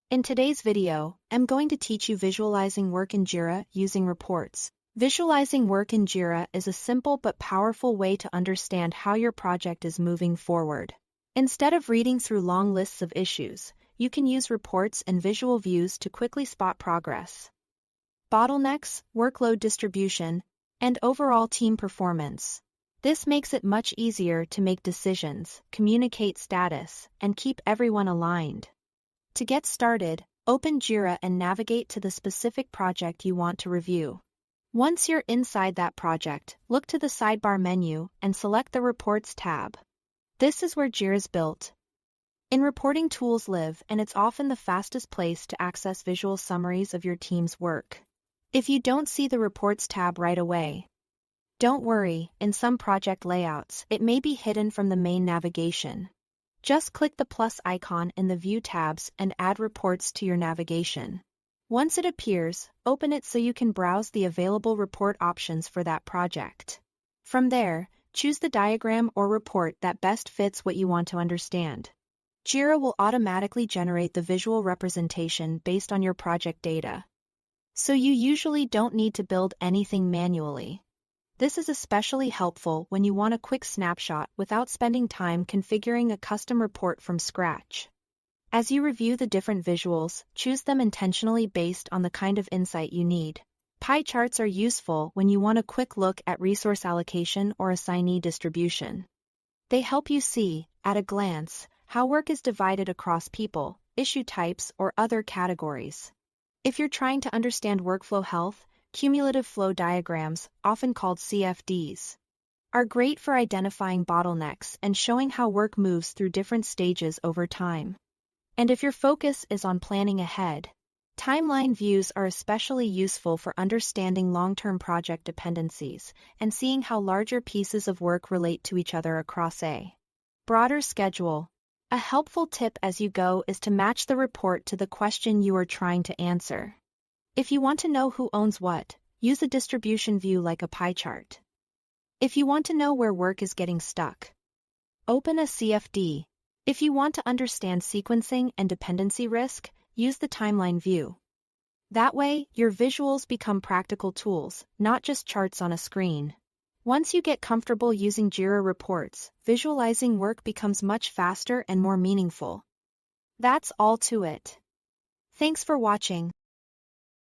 In today's video, I'm going to teach you visualizing work in Jira using reports. Visualizing work in Jira is a simple but powerful way to understand how your project is moving forward. Instead of reading through long lists of issues, you can use reports and visual views to quickly spot progress, bottlenecks, workload distribution, and overall team performance. This makes it much easier to make decisions, communicate status, and keep everyone aligned. To get started, open Jira and navigate to the specific project you want to review. Once you're inside that project, look to the sidebar menu and select the Reports tab. This is where Jira's built. In reporting tools live, and it's often the fastest place to access visual summaries of your team's work. If you don't see the Reports tab right away, don't worry, in some project layouts, it may be hidden from the main navigation. Just click the plus icon in the View tabs and add Reports to your navigation. Once it appears, open it so you can browse the available report options for that project. From there, choose the diagram or report that best fits what you want to understand. Jira will automatically generate the visual representation based on your project data, so you usually don't need to build anything manually. This is especially helpful when you want a quick snapshot without spending time configuring a custom report from scratch. As you review the different visuals, choose them intentionally based on the kind of insight you need. Pie charts are useful when you want a quick look at resource allocation or assignee distribution. They help you see, at a glance, how work is divided across people, issue types, or other categories. If you're trying to understand workflow health, cumulative flow diagrams, often called CFDs, are great for identifying bottlenecks and showing how work moves through different stages over time. And if your focus is on planning ahead, timeline views are especially useful for understanding long-term project dependencies and seeing how larger pieces of work relate to each other across a broader schedule. A helpful tip as you go is to match the report to the question you are trying to answer. If you want to know who owns what, use a distribution view like a pie chart. If you want to know where work is getting stuck, open a CFD. If you want to understand sequencing and dependency risk, use the timeline view. That way, your visuals become practical tools, not just charts on a screen. Once you get comfortable using Jira reports, visualizing work becomes much faster and more meaningful. That's all to it. Thanks for watching.